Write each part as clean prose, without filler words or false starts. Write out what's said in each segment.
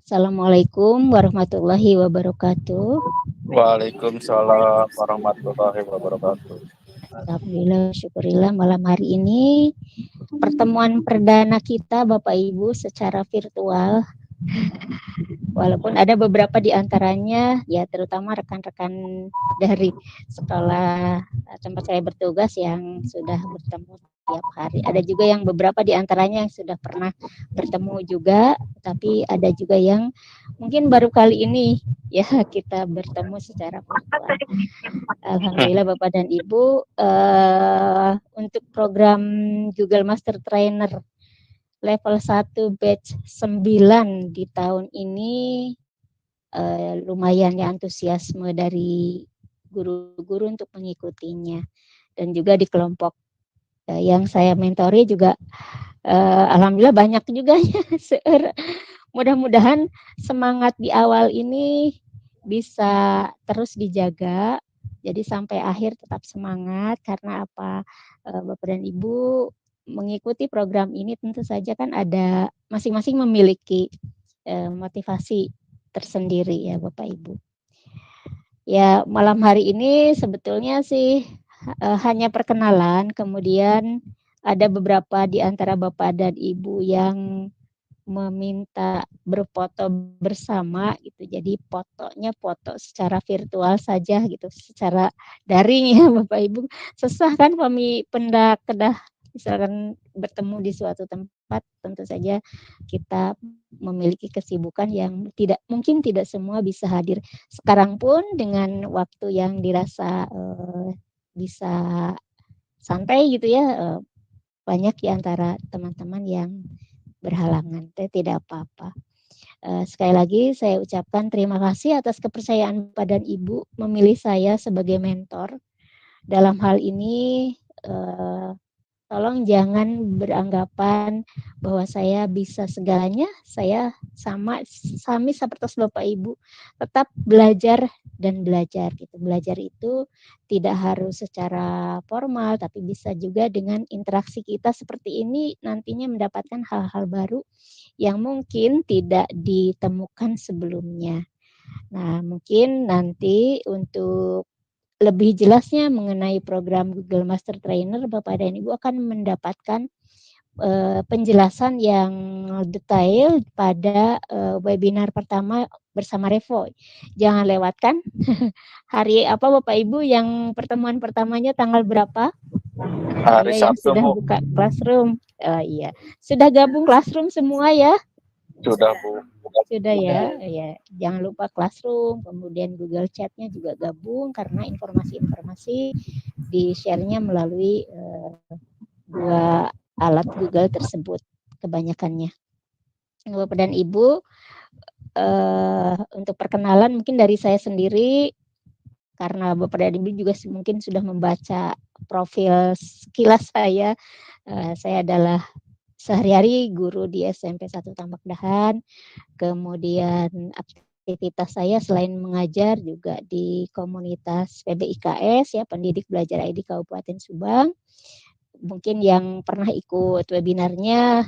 Assalamualaikum warahmatullahi wabarakatuh. Waalaikumsalam warahmatullahi wabarakatuh. Alhamdulillah, syukurillah malam hari ini pertemuan perdana kita Bapak Ibu secara virtual. Walaupun ada beberapa di antaranya, ya terutama rekan-rekan dari sekolah tempat saya bertugas yang sudah bertemu tiap hari. Ada juga yang beberapa di antaranya yang sudah pernah bertemu juga, tapi ada juga yang mungkin baru kali ini ya kita bertemu secara virtual. Alhamdulillah Bapak dan Ibu, untuk program Google Master Trainer level 1 batch 9 di tahun ini lumayan ya antusiasme dari guru-guru untuk mengikutinya, dan juga di kelompok yang saya mentori juga alhamdulillah banyak juga ya. Mudah-mudahan semangat di awal ini bisa terus dijaga, jadi sampai akhir tetap semangat. Karena apa, Bapak dan Ibu mengikuti program ini tentu saja kan ada masing-masing memiliki motivasi tersendiri ya Bapak Ibu. Ya malam hari ini sebetulnya sih hanya perkenalan, kemudian ada beberapa di antara Bapak dan Ibu yang meminta berfoto bersama gitu. Jadi fotonya foto secara virtual saja gitu, secara daring ya Bapak Ibu. Susah kan pendak kedah misalkan bertemu di suatu tempat, tentu saja kita memiliki kesibukan yang mungkin tidak semua bisa hadir. Sekarang pun dengan waktu yang dirasa bisa santai gitu ya, banyak di antara teman-teman yang berhalangan, tidak apa-apa. Sekali lagi saya ucapkan terima kasih atas kepercayaan Bapak dan Ibu memilih saya sebagai mentor. Dalam hal ini tolong jangan beranggapan bahwa saya bisa segalanya, saya sami seperti Bapak Ibu, tetap belajar dan belajar gitu. Belajar itu tidak harus secara formal, tapi bisa juga dengan interaksi kita seperti ini nantinya mendapatkan hal-hal baru yang mungkin tidak ditemukan sebelumnya. Nah, mungkin nanti untuk lebih jelasnya mengenai program Google Master Trainer, Bapak dan Ibu akan mendapatkan penjelasan yang detail pada webinar pertama bersama Revo. Jangan lewatkan. Hari apa Bapak Ibu yang pertemuan pertamanya tanggal berapa? Hari Ya, yang Sabtu, sudah Bu. buka classroom. Iya. Sudah gabung classroom semua ya? Sudah, Bu. Sudah ya, ya. Jangan lupa Classroom, kemudian Google Chat-nya juga gabung karena informasi-informasi di-share-nya melalui dua alat Google tersebut kebanyakannya. Bapak dan Ibu, untuk perkenalan mungkin dari saya sendiri, karena Bapak dan Ibu juga mungkin sudah membaca profil sekilas saya. Saya adalah sehari-hari guru di SMP 1 Tambak Dahan. Kemudian aktivitas saya selain mengajar juga di komunitas PBIKS ya, Pendidik Belajar ID Kabupaten Subang. Mungkin yang pernah ikut webinarnya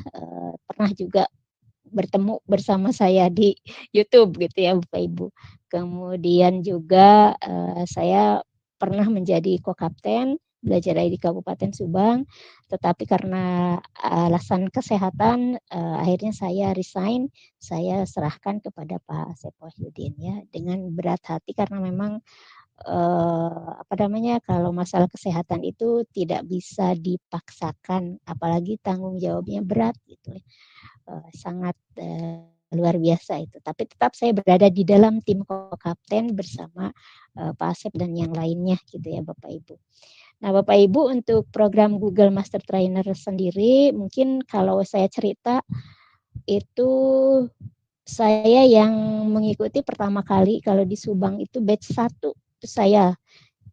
pernah juga bertemu bersama saya di YouTube gitu ya Bapak Ibu. Kemudian juga saya pernah menjadi co-kapten Belajar ID Kabupaten Subang, tetapi karena alasan kesehatan akhirnya saya resign, saya serahkan kepada Pak Sepohyudin ya, dengan berat hati karena memang kalau masalah kesehatan itu tidak bisa dipaksakan, apalagi tanggung jawabnya berat gitu ya. Sangat luar biasa itu. Tapi tetap saya berada di dalam tim co-kapten bersama Pak Asep dan yang lainnya gitu ya Bapak Ibu. Nah Bapak Ibu, untuk program Google Master Trainer sendiri, mungkin kalau saya cerita itu saya yang mengikuti pertama kali kalau di Subang itu batch 1 itu saya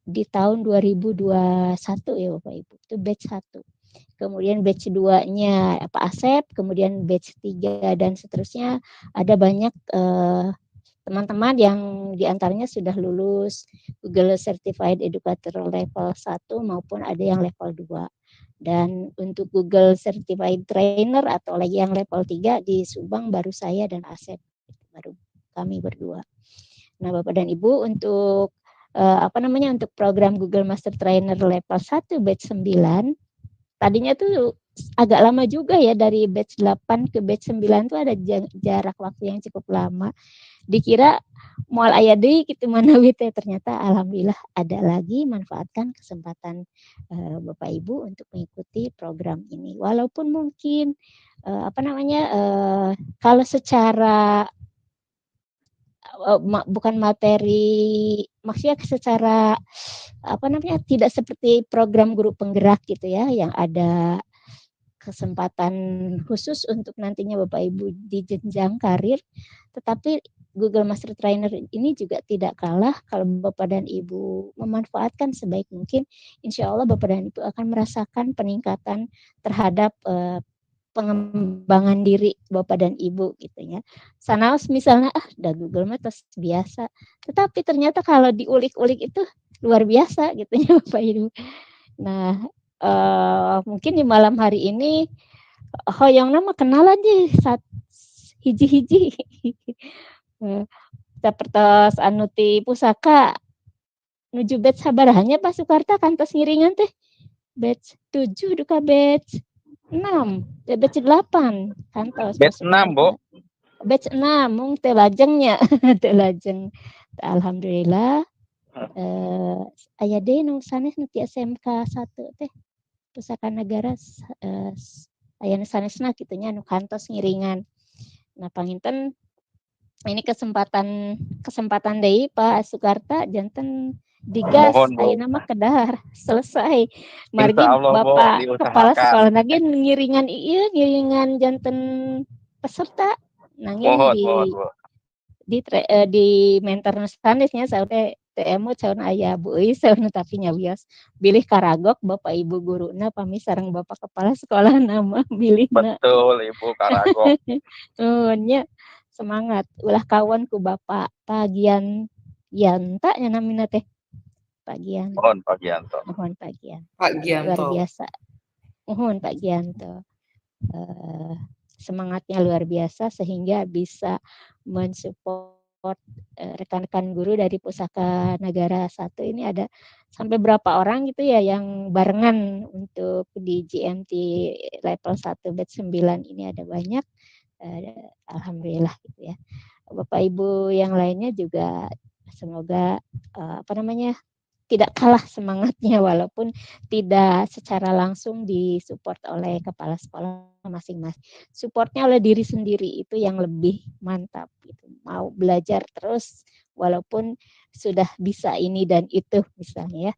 di tahun 2021 ya Bapak Ibu, itu batch 1. Kemudian batch 2-nya Pak Asep, kemudian batch 3 dan seterusnya. Ada banyak teman-teman yang diantaranya sudah lulus Google Certified Educator level 1 maupun ada yang level 2. Dan untuk Google Certified Trainer atau lagi yang level 3 di Subang baru saya dan Asep. baru kami berdua. Nah, Bapak dan Ibu, untuk untuk program Google Master Trainer level 1 batch 9, tadinya tuh agak lama juga ya, dari batch 8 ke batch 9 tuh ada jarak waktu yang cukup lama. Dikira mual aya deui gitu manawi teh, ternyata alhamdulillah ada lagi. Manfaatkan kesempatan Bapak Ibu untuk mengikuti program ini. Walaupun mungkin kalau secara bukan materi, maksudnya secara tidak seperti program guru penggerak gitu ya, yang ada kesempatan khusus untuk nantinya Bapak Ibu di jenjang karir, tetapi Google Master Trainer ini juga tidak kalah. Kalau Bapak dan Ibu memanfaatkan sebaik mungkin, insya Allah Bapak dan Ibu akan merasakan peningkatan terhadap pengembangan diri Bapak dan Ibu gitu ya. Sanaos misalnya udah Google mah terus biasa, tetapi ternyata kalau diulik-ulik itu luar biasa gitu ya Bapak Ibu. Nah, mungkin di malam hari ini hoyong nama kenalan deh hiji-hiji. Kita pertos anu ti pusaka nuju batch sabarahannya Pak Sukarta kantos ngiringan teh batch 7 duka batch 6, batch 8 kantos Batch 6, Bu. Batch 6 mung teh lajengnya. Teh lajeng. Alhamdulillah aya deui nu sanes nu ti SMK 1 teh Pusaka Negara aya nu sanesna kitu nya nu kantos ngiringan. Nah, panginten ini kesempatan deui Pak Sukarta janten digas ayeuna mah kedah selesai. Margi Bapak kepala sekolah lagi ngiringan janten peserta nangin di mentor sanesnya saure TMO caun aya Bu euy saurna tapi nyawios bilih karagok Bapak Ibu guruna pami sareng Bapak kepala sekolah nama bilihna. Betul Ibu karagok. Nya semangat ulah kawan ku Bapak Pagian Yanta nya namina teh. Pagian. Mohon Pak Gianto. Mohon Pak Gianto. Pak Gianto. Luar biasa. Mohon Pak Gianto. Semangatnya luar biasa sehingga bisa mensupport rekan-rekan guru dari Pusaka Negara 1 ini ada sampai berapa orang gitu ya yang barengan untuk di GMT level 1 batch 9 ini ada banyak. Alhamdulillah gitu ya. Bapak Ibu yang lainnya juga semoga tidak kalah semangatnya walaupun tidak secara langsung disupport oleh kepala sekolah masing-masing. Supportnya oleh diri sendiri itu yang lebih mantap gitu. Mau belajar terus walaupun sudah bisa ini dan itu misalnya ya.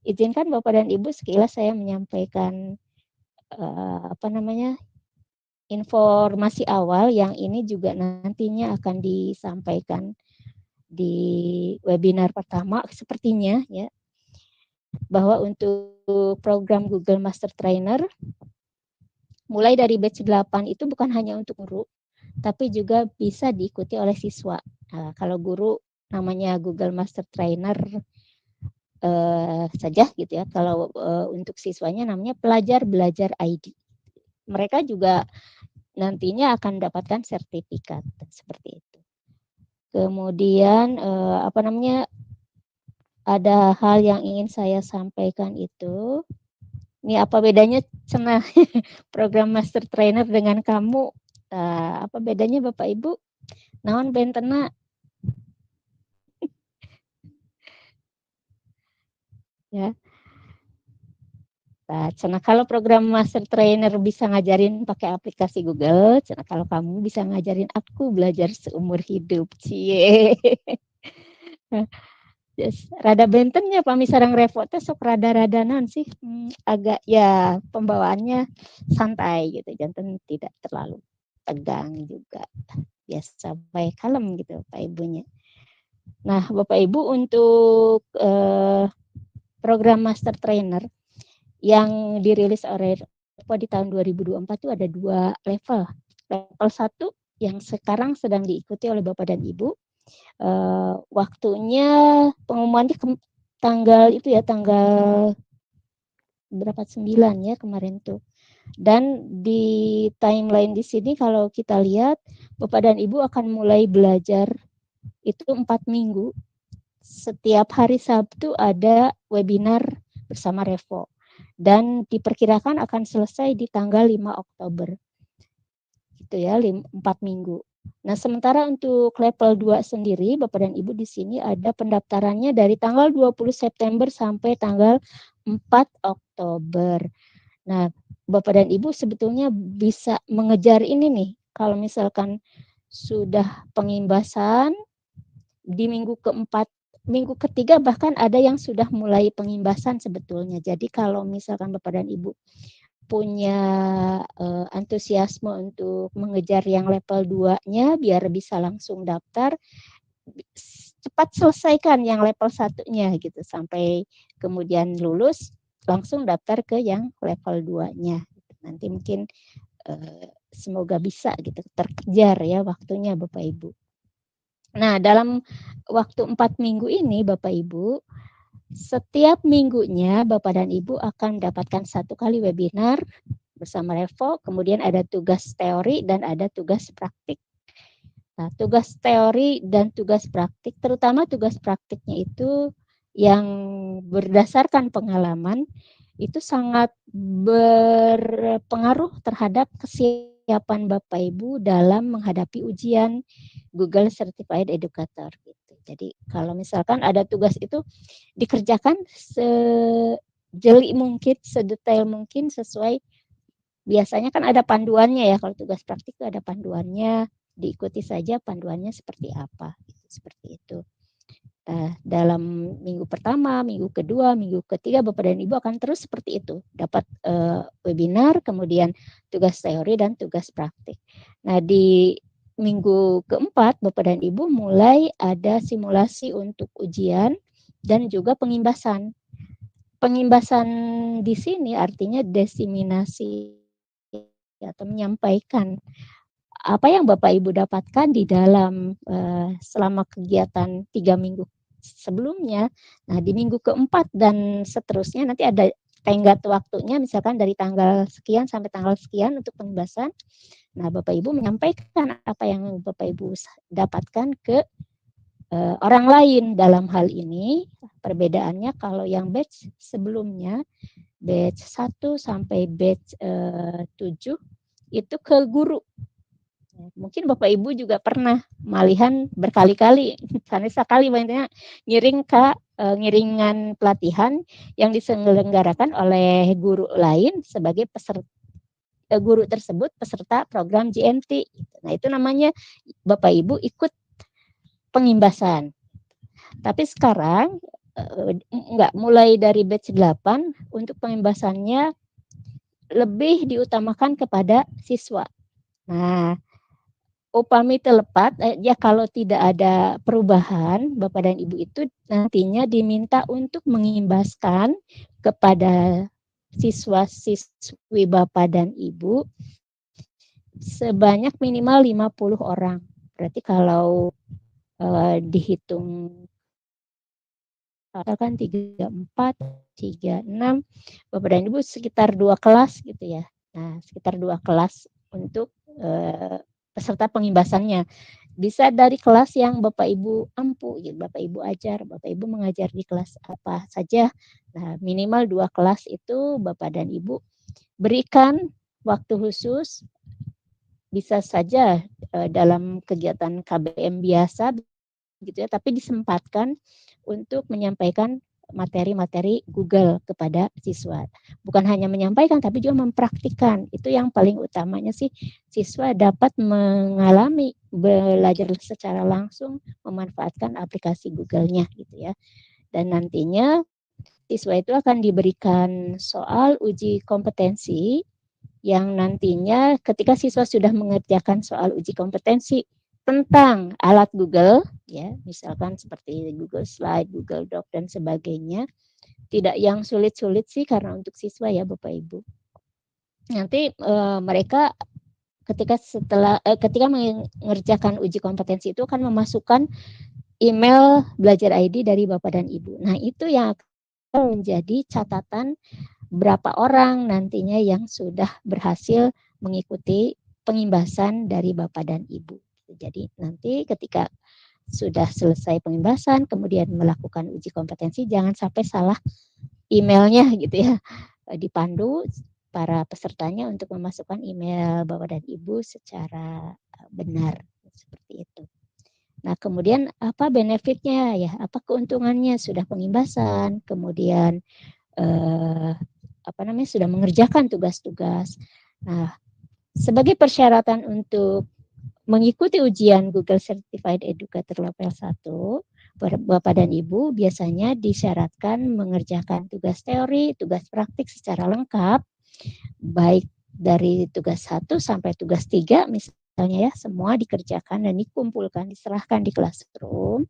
Izinkan Bapak dan Ibu sekilas saya menyampaikan informasi awal yang ini juga nantinya akan disampaikan di webinar pertama sepertinya ya, bahwa untuk program Google Master Trainer mulai dari batch 8 itu bukan hanya untuk guru tapi juga bisa diikuti oleh siswa. Nah, kalau guru namanya Google Master Trainer saja gitu ya. Kalau untuk siswanya namanya pelajar belajar ID. Mereka juga nantinya akan mendapatkan sertifikat seperti itu. Kemudian ada hal yang ingin saya sampaikan itu. Ini apa bedanya cenah program Master Trainer dengan kamu? Apa bedanya Bapak Ibu? Naon bentena? Ya. Nah, cenah kalau program Master Trainer bisa ngajarin pakai aplikasi Google, cenah kalau kamu bisa ngajarin aku belajar seumur hidup. Cie. Yes, rada bentennya pami sareng Revo teh sok rada-radanan sih, agak ya pembawaannya santai gitu, janten tidak terlalu tegang juga, biasa baik kalem gitu Pak Ibunya. Nah Bapak Ibu untuk program Master Trainer yang dirilis oleh Revo di tahun 2024 itu ada 2 level. Level 1 yang sekarang sedang diikuti oleh Bapak dan Ibu. Waktunya pengumumannya tanggal itu ya, tanggal berapa 9 ya kemarin tuh. Dan di timeline di sini kalau kita lihat, Bapak dan Ibu akan mulai belajar itu 4 minggu. Setiap hari Sabtu ada webinar bersama Revo. Dan diperkirakan akan selesai di tanggal 5 Oktober. Gitu ya, 4 minggu. Nah, sementara untuk level 2 sendiri, Bapak dan Ibu di sini ada pendaftarannya dari tanggal 20 September sampai tanggal 4 Oktober. Nah, Bapak dan Ibu sebetulnya bisa mengejar ini nih. Kalau misalkan sudah pengimbasan di minggu keempat, minggu ketiga bahkan ada yang sudah mulai pengimbasan sebetulnya. Jadi kalau misalkan Bapak dan Ibu punya antusiasme untuk mengejar yang level 2-nya biar bisa langsung daftar, cepat selesaikan yang level 1-nya gitu sampai kemudian lulus langsung daftar ke yang level 2-nya. Nanti mungkin semoga bisa gitu terkejar ya waktunya Bapak Ibu. Nah, dalam waktu 4 minggu ini Bapak Ibu, setiap minggunya Bapak dan Ibu akan dapatkan 1 kali webinar bersama Revo, kemudian ada tugas teori dan ada tugas praktik. Nah, tugas teori dan tugas praktik, terutama tugas praktiknya itu yang berdasarkan pengalaman, itu sangat berpengaruh terhadap kesiapan Bapak Ibu dalam menghadapi ujian Google Certified Educator. Gitu. Jadi kalau misalkan ada tugas itu dikerjakan sejeli mungkin, sedetail mungkin sesuai. Biasanya kan ada panduannya ya, kalau tugas praktik itu ada panduannya, diikuti saja panduannya seperti apa, seperti itu. Nah, dalam minggu pertama, minggu kedua, minggu ketiga Bapak dan Ibu akan terus seperti itu, dapat webinar, kemudian tugas teori dan tugas praktik. Nah, di minggu keempat Bapak dan Ibu mulai ada simulasi untuk ujian dan juga pengimbasan. Pengimbasan di sini artinya diseminasi atau menyampaikan apa yang Bapak Ibu dapatkan di dalam selama kegiatan 3 minggu sebelumnya. Nah, di minggu keempat dan seterusnya nanti ada tenggat waktunya, misalkan dari tanggal sekian sampai tanggal sekian untuk pembahasan. Nah, Bapak Ibu menyampaikan apa yang Bapak Ibu dapatkan ke orang lain. Dalam hal ini perbedaannya kalau yang batch sebelumnya, batch 1 sampai batch 7 itu ke guru. Mungkin Bapak Ibu juga pernah malihan berkali-kali, sekali banyak ngiringan pelatihan yang diselenggarakan oleh guru lain sebagai peserta, guru tersebut peserta program GMT. Nah, itu namanya Bapak Ibu ikut pengimbasan. Tapi sekarang enggak, mulai dari batch 8 untuk pengimbasannya lebih diutamakan kepada siswa. Nah, upami telepat, ya kalau tidak ada perubahan, Bapak dan Ibu itu nantinya diminta untuk mengimbaskan kepada siswa-siswi Bapak dan Ibu sebanyak minimal 50 orang. Berarti kalau dihitung kan 34, 36, Bapak dan Ibu sekitar 2 kelas gitu ya. Nah, sekitar 2 kelas untuk peserta pengimbasannya. Bisa dari kelas yang Bapak Ibu ampu, gitu. Bapak Ibu ajar, Bapak Ibu mengajar di kelas apa saja. Nah, minimal 2 kelas itu Bapak dan Ibu berikan waktu khusus, bisa saja dalam kegiatan KBM biasa gitu ya, tapi disempatkan untuk menyampaikan materi-materi Google kepada siswa. Bukan hanya menyampaikan, tapi juga mempraktikkan. Itu yang paling utamanya sih, siswa dapat mengalami belajar secara langsung, memanfaatkan aplikasi Google-nya gitu ya. Dan nantinya siswa itu akan diberikan soal uji kompetensi yang nantinya ketika siswa sudah mengerjakan soal uji kompetensi tentang alat Google, ya, misalkan seperti Google Slide, Google Doc, dan sebagainya, tidak yang sulit-sulit sih karena untuk siswa ya Bapak Ibu. Nanti mereka ketika mengerjakan uji kompetensi itu akan memasukkan email belajar ID dari Bapak dan Ibu. Nah, itu yang akan menjadi catatan berapa orang nantinya yang sudah berhasil mengikuti pengimbasan dari Bapak dan Ibu. Jadi nanti ketika sudah selesai pengimbasan, kemudian melakukan uji kompetensi, jangan sampai salah emailnya gitu ya. Dipandu para pesertanya untuk memasukkan email Bapak dan Ibu secara benar, seperti itu. Nah, kemudian apa benefitnya ya? Apa keuntungannya? Sudah pengimbasan, kemudian sudah mengerjakan tugas-tugas. Nah, sebagai persyaratan untuk mengikuti ujian Google Certified Educator Level 1, Bapak dan Ibu biasanya disyaratkan mengerjakan tugas teori, tugas praktik secara lengkap, baik dari tugas 1 sampai tugas 3 misalnya ya, semua dikerjakan dan dikumpulkan, diserahkan di classroom.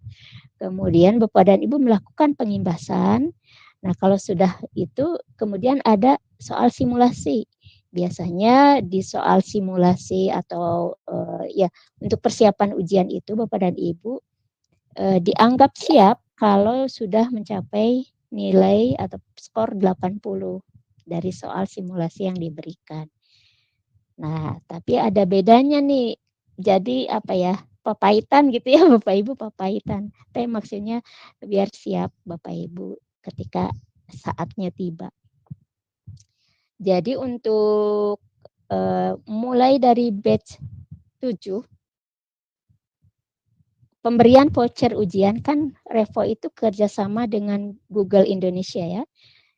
Kemudian Bapak dan Ibu melakukan pengimbasan. Nah, kalau sudah itu kemudian ada soal simulasi. Biasanya di soal simulasi atau ya untuk persiapan ujian itu Bapak dan Ibu dianggap siap kalau sudah mencapai nilai atau skor 80 dari soal simulasi yang diberikan. Nah, tapi ada bedanya nih. Jadi apa ya? Papaitan gitu ya Bapak Ibu, papaitan. Tapi maksudnya biar siap Bapak Ibu ketika saatnya tiba. Jadi untuk mulai dari batch 7, pemberian voucher ujian kan Revo itu kerjasama dengan Google Indonesia ya,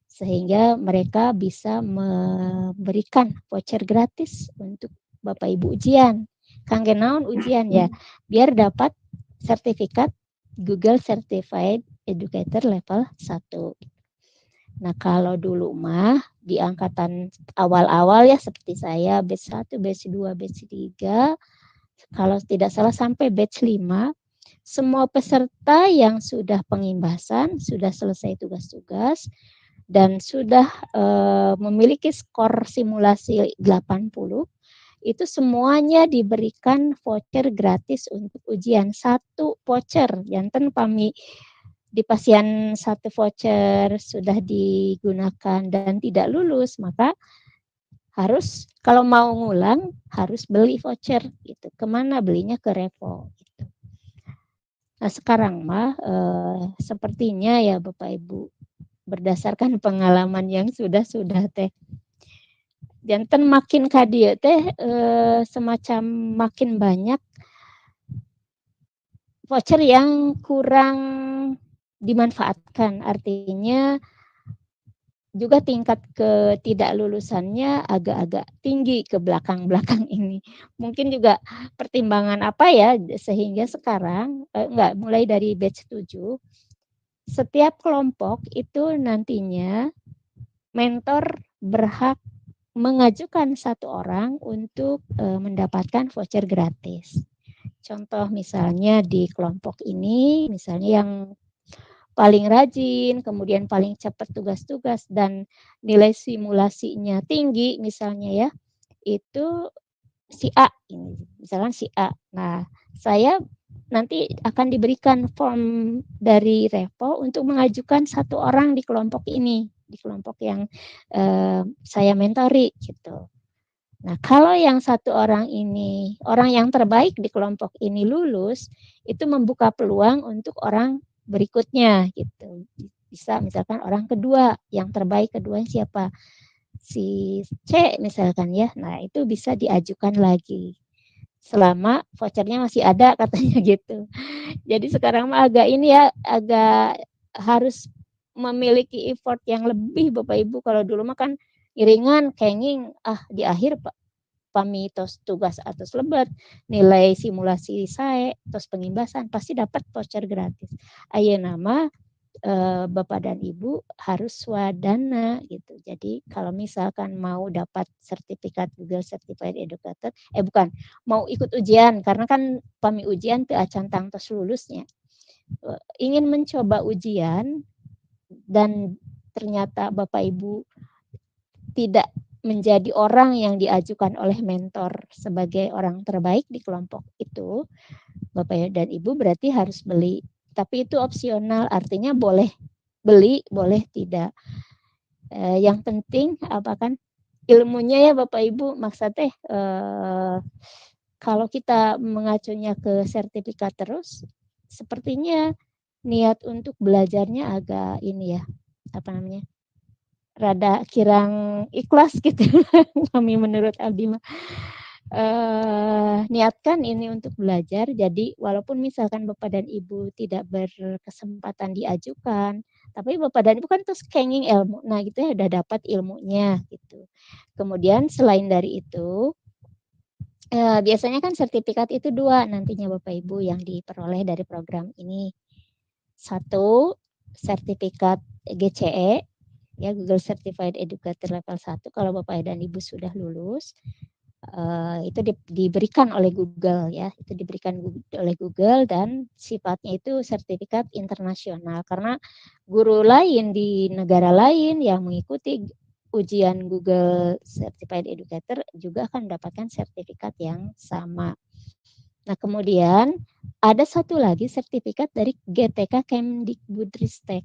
sehingga mereka bisa memberikan voucher gratis untuk Bapak Ibu ujian. Kangge naon ujian ya, biar dapat sertifikat Google Certified Educator Level 1. Nah, kalau dulu mah di angkatan awal-awal ya seperti saya batch 1, batch 2, batch 3, kalau tidak salah sampai batch 5, semua peserta yang sudah pengimbasan, sudah selesai tugas-tugas dan sudah memiliki skor simulasi 80, itu semuanya diberikan voucher gratis untuk ujian. 1 voucher, janten pami di pasien 1 voucher sudah digunakan dan tidak lulus, maka harus kalau mau ngulang harus beli voucher gitu. Kemana belinya? Ke Revo gitu. Nah, sekarang mah sepertinya ya Bapak Ibu, berdasarkan pengalaman yang sudah teh, janten makin kadieu teh semacam makin banyak voucher yang kurang dimanfaatkan. Artinya juga tingkat ketidaklulusannya agak-agak tinggi ke belakang-belakang ini. Mungkin juga pertimbangan apa ya, sehingga sekarang mulai dari batch 7, setiap kelompok itu nantinya mentor berhak mengajukan 1 orang untuk mendapatkan voucher gratis. Contoh misalnya di kelompok ini, misalnya yang paling rajin, kemudian paling cepat tugas-tugas dan nilai simulasinya tinggi misalnya ya, itu si A ini, misalkan si A. Nah, saya nanti akan diberikan form dari Revo untuk mengajukan 1 orang di kelompok ini, di kelompok yang saya mentori gitu. Nah, kalau yang 1 orang ini, orang yang terbaik di kelompok ini lulus, itu membuka peluang untuk orang berikutnya gitu. Bisa misalkan orang kedua, yang terbaik keduanya siapa? Si C misalkan ya. Nah, itu bisa diajukan lagi. Selama vouchernya masih ada katanya gitu. Jadi sekarang mah agak ini ya, agak harus memiliki effort yang lebih Bapak Ibu. Kalau dulu mah kan iringan, kenging, di akhir pami tos tugas atas lebat, nilai simulasi sae, tos pengimbasan, pasti dapat voucher gratis. Ayeuna mah Bapak dan Ibu harus swadana gitu. Jadi kalau misalkan mau dapat sertifikat Google Certified Educator, bukan, mau ikut ujian karena kan pami ujian teu acan tangtos lulusnya. Ingin mencoba ujian dan ternyata Bapak Ibu tidak menjadi orang yang diajukan oleh mentor sebagai orang terbaik di kelompok itu, Bapak dan Ibu berarti harus beli. Tapi itu opsional, artinya boleh beli, boleh tidak. Yang penting apa kan ilmunya ya Bapak Ibu, maksudnya kalau kita mengacunya ke sertifikat terus, sepertinya niat untuk belajarnya agak ini ya, apa namanya, rada kirang ikhlas gitu. Kami menurut Abdi mah niatkan ini untuk belajar. Jadi walaupun misalkan Bapak dan Ibu tidak berkesempatan diajukan, tapi Bapak dan Ibu kan terus kenging ilmu. Nah gitu ya udah dapat ilmunya gitu. Kemudian selain dari itu, biasanya kan sertifikat itu 2 nantinya Bapak Ibu yang diperoleh dari program ini. 1 sertifikat GCE ya, Google Certified Educator level 1 kalau Bapak dan Ibu sudah lulus. Itu diberikan oleh Google ya, itu diberikan oleh Google dan sifatnya itu sertifikat internasional karena guru lain di negara lain yang mengikuti ujian Google Certified Educator juga akan mendapatkan sertifikat yang sama. Nah, kemudian ada satu lagi sertifikat dari GTK Kemdikbudristek.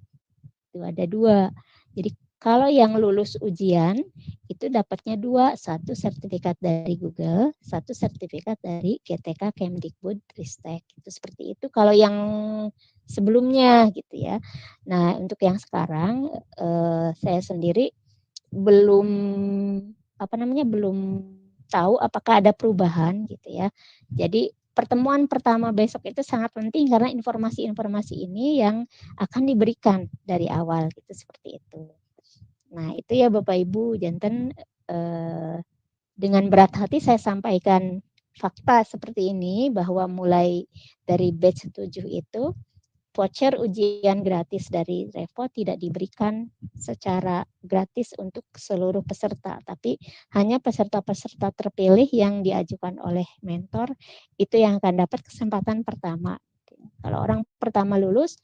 Itu ada 2. Jadi kalau yang lulus ujian itu dapatnya 2, 1 sertifikat dari Google, 1 sertifikat dari GTK Kemdikbudristek. Itu seperti itu kalau yang sebelumnya gitu ya. Nah, untuk yang sekarang saya sendiri belum belum tahu apakah ada perubahan gitu ya. Jadi pertemuan pertama besok itu sangat penting karena informasi-informasi ini yang akan diberikan dari awal gitu seperti itu. Nah, itu ya Bapak Ibu, janten dengan berat hati saya sampaikan fakta seperti ini bahwa mulai dari batch 7 itu voucher ujian gratis dari Revo tidak diberikan secara gratis untuk seluruh peserta, tapi hanya peserta-peserta terpilih yang diajukan oleh mentor itu yang akan dapat kesempatan pertama. Kalau orang pertama lulus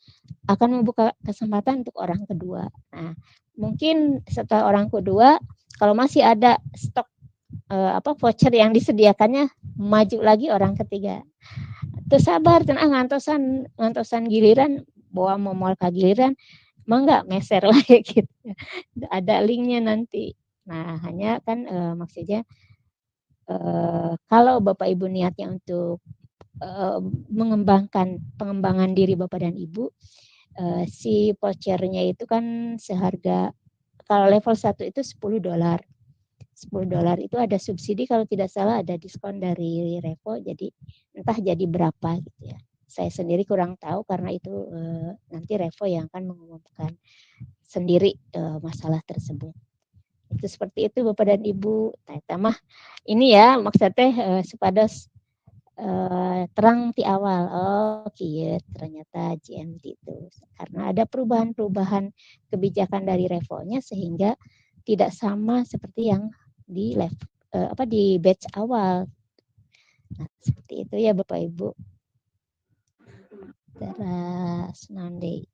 akan membuka kesempatan untuk orang kedua. Nah, mungkin setelah orang kedua kalau masih ada stok voucher yang disediakannya maju lagi orang ketiga. Tuh sabar tenang ngantosan giliran bawa momol ke giliran mangga meser lagi gitu. Ada linknya nanti. Nah, hanya kan maksudnya kalau Bapak Ibu niatnya untuk pengembangan diri Bapak dan Ibu, si vouchernya itu kan seharga kalau level 1 itu $10. $10 itu ada subsidi kalau tidak salah ada diskon dari Revo jadi entah jadi berapa gitu ya. Saya sendiri kurang tahu karena itu nanti Revo yang akan mengumumkan sendiri masalah tersebut. Itu seperti itu Bapak dan Ibu. Mah ini ya maksudnya supados terang di awal. Oh, iya ternyata GMT itu karena ada perubahan-perubahan kebijakan dari Revo-nya sehingga tidak sama seperti yang di di batch awal. Nah, seperti itu ya Bapak Ibu. Teras Nande.